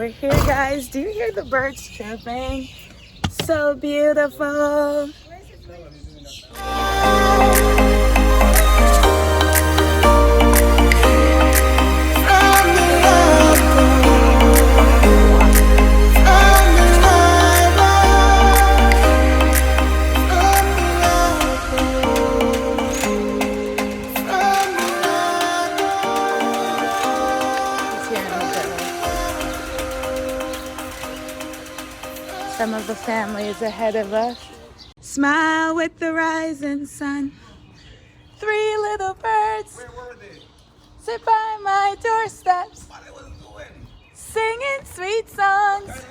over here, guys. Do you hear the birds chirping? So beautiful. Some of the family is ahead of us. Smile with the rising sun. Three little birds. Where were they? Sit by my doorsteps. What they was doing? Singing sweet songs.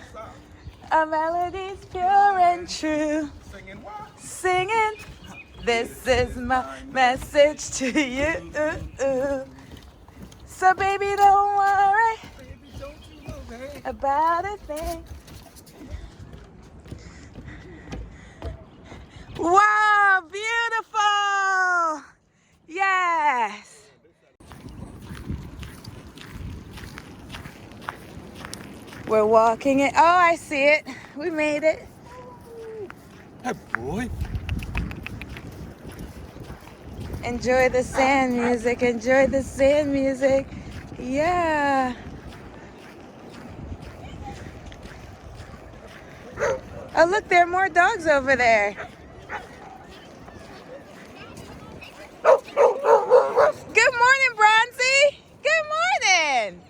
Our melodies pure and true. Singing what? Singing, this is my message to you. So baby, don't worry Baby, don't you worry. about a thing. Wow, beautiful! Yes! We're walking it. Oh, I see it. We made it. Hey, boy. Enjoy the sand music. Enjoy the sand music. Yeah. Oh, look, there are more dogs over there. Good morning, Bronzy. Good morning.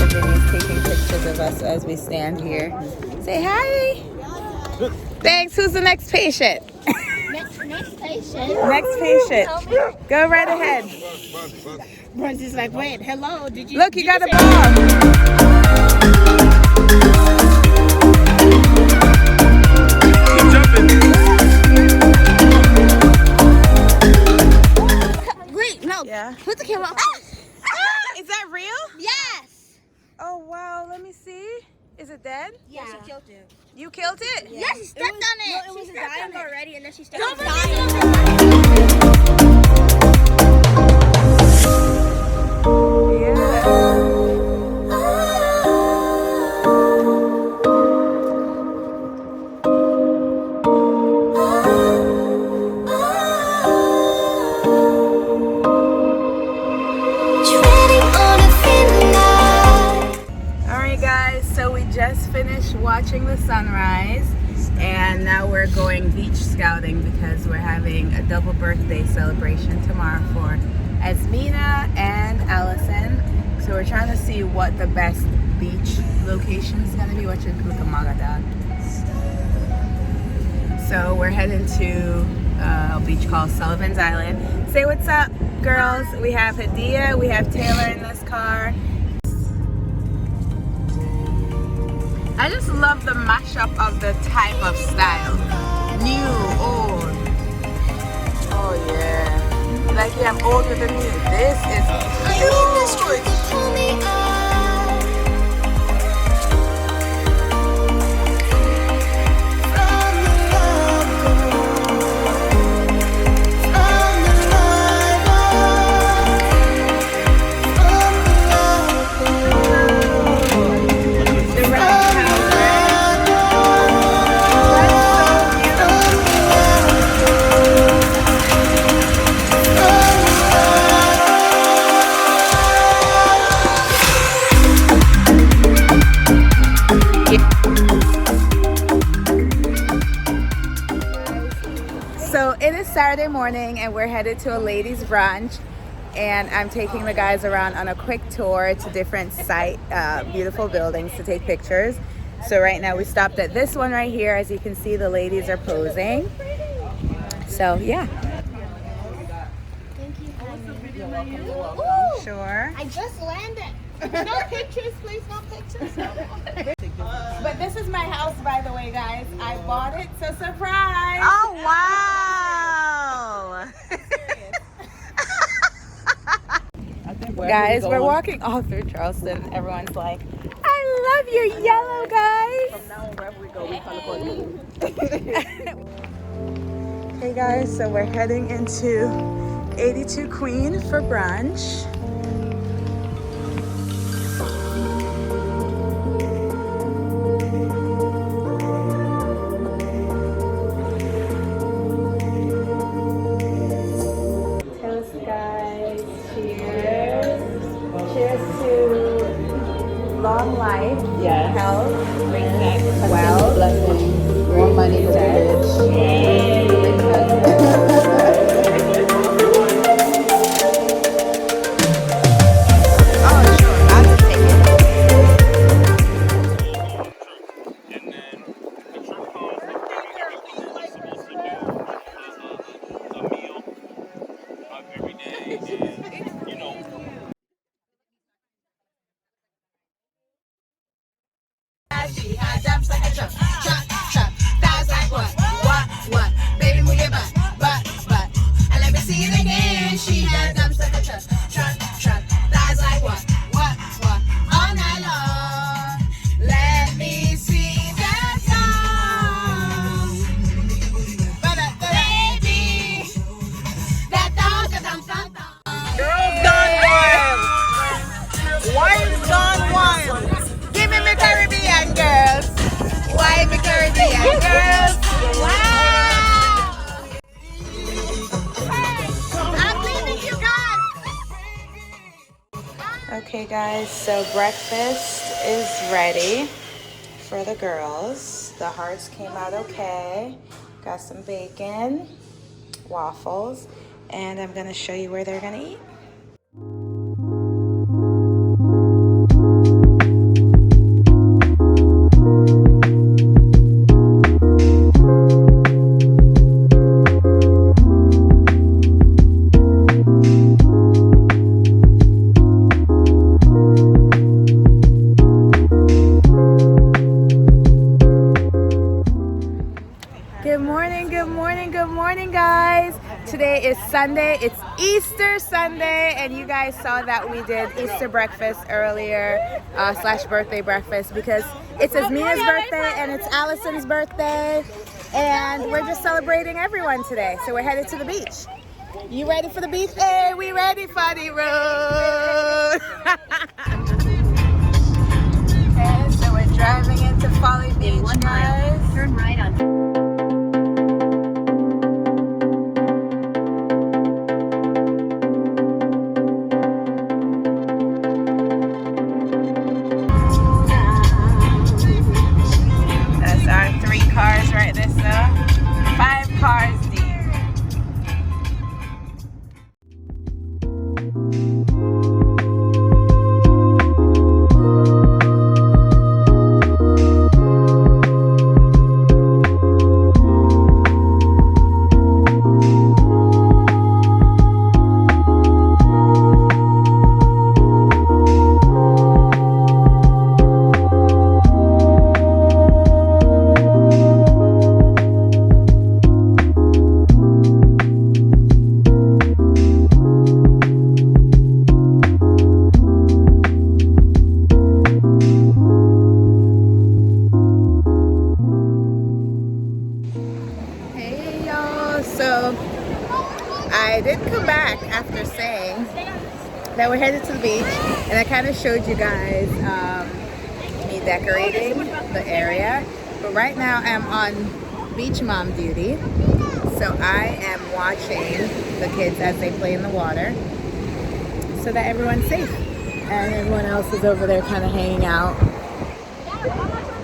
Sylvia's taking pictures of us as we stand here. Say hi. Thanks. Who's the next patient? Next patient. Next patient. Go right ahead. Bronzy's like, wait, hello, did you? Look, you got a ball. Keep jumping. Wait, no. Yeah. Put the camera up. Is that real? Yes. Oh, wow. Let me see. Is it dead? Yeah. She killed it. You killed it? Yeah, she stepped on it. No, it was dying already, and then she stepped on it. Yeah. Alright guys, so we just finished watching the sunrise and now we're going beach scouting because we're having a double birthday celebration tomorrow for Esmina and Allison. So we're trying to see what the best beach location is going to be. What you look at So we're heading to a beach called Sullivan's Island. Say what's up, girls. We have Hadia, we have Taylor in this car. I just love the mashup of the type of style. New, old. Oh yeah. Like you have old with the new. This is huge. So it is Saturday morning and we're headed to a ladies brunch and I'm taking the guys around on a quick tour to different beautiful buildings to take pictures. So right now we stopped at this one right here. As you can see, the ladies are posing. So yeah. Thank you, honey. You're welcome. Sure. I just landed. No pictures, please, no pictures. But this is my house, by the way, guys. I bought it, so surprise. Oh, wow. Guys, we're walking all through Charleston. Everyone's like, I love your yellow, guys. From now on, wherever we go, we call it. Hey guys, so we're heading into 82 Queen for brunch. Toast, guys. Cheers. Cheers to long life, health, wealth, blessings, more money to the She had dumps like a truck, truck, truck. Thighs like what? What? Baby, move your butt. And let me see it again. She had dumps like a truck, truck, truck. Thighs like what? All night long. Let me see that song. Baby, that dog, dum, dum, dum. Girls gone wild. Wives gone wild. Give me my Caribbean girls. Why me Caribbean girls? Wow. I'm leaving you guys. Okay guys, so breakfast is ready for the girls. The hearts came out okay. Got some bacon, waffles, and I'm gonna show you where they're gonna eat. Good morning, guys. Today is Sunday. It's Easter Sunday, and you guys saw that we did Easter breakfast earlier, / birthday breakfast, because it's Asmina's birthday and it's Allison's birthday, and we're just celebrating everyone today. So we're headed to the beach. You ready for the beach? Hey, we ready for the road. Okay, so we're driving into Folly Beach, guys. Turn right on. That's our 3 cars right this 5 cars deep. So I did come back after saying that we're headed to the beach, and I kind of showed you guys me decorating the area, but right now I'm on beach mom duty, so I am watching the kids as they play in the water so that everyone's safe, and everyone else is over there kind of hanging out.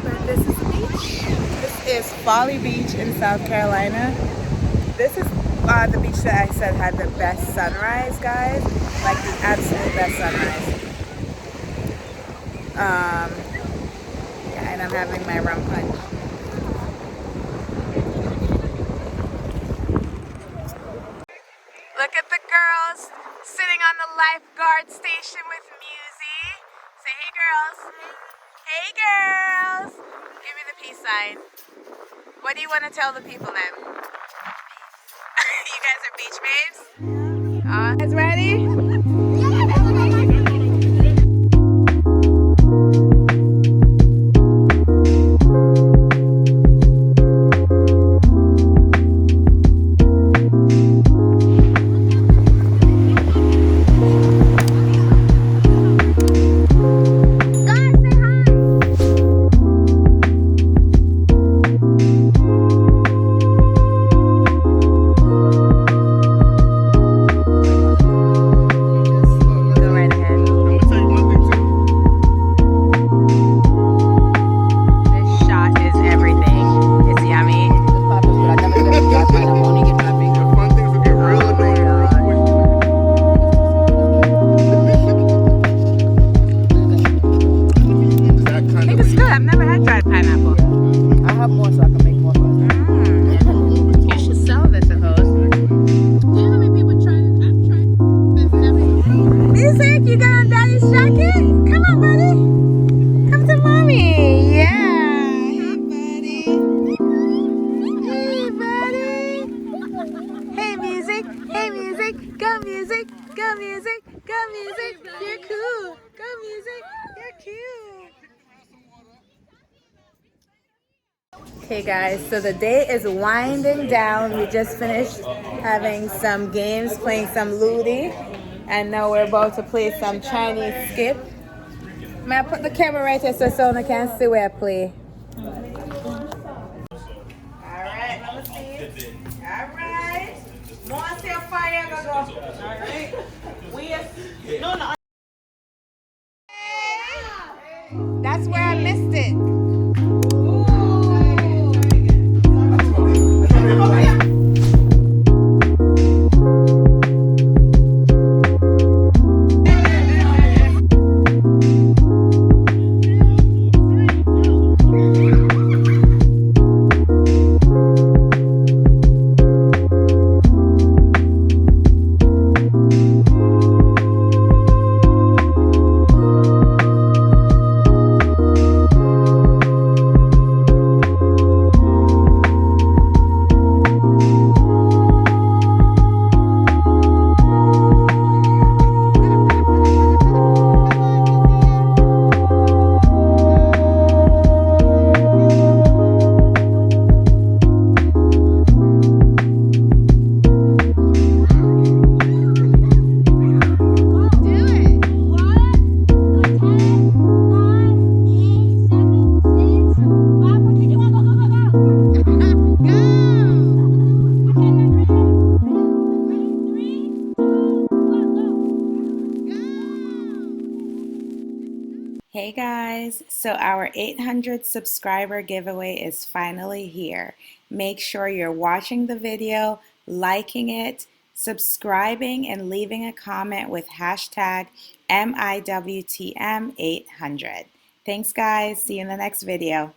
But this is the beach. This is Folly Beach in South Carolina. This is the beach that I said had the best sunrise, guys. Like the absolute best sunrise. Yeah, and I'm having my rum punch. Look at the girls sitting on the lifeguard station with Musie. Say, hey girls. Hey girls. Give me the peace sign. What do you want to tell the people then? You guys are beach babes? Guys ready? music, go music, go music, you're cool. Go music, you're cute. Okay guys, so the day is winding down. We just finished having some games, playing some Ludi, and now we're about to play some Chinese skip. May I put the camera right here so someone can see where I play? Alright, let me see. Alright. More see a fire go. Alright. That's where I missed it. Hey guys, so our 800 subscriber giveaway is finally here. Make sure you're watching the video, liking it, subscribing, and leaving a comment with hashtag MIWTM800. Thanks guys, see you in the next video.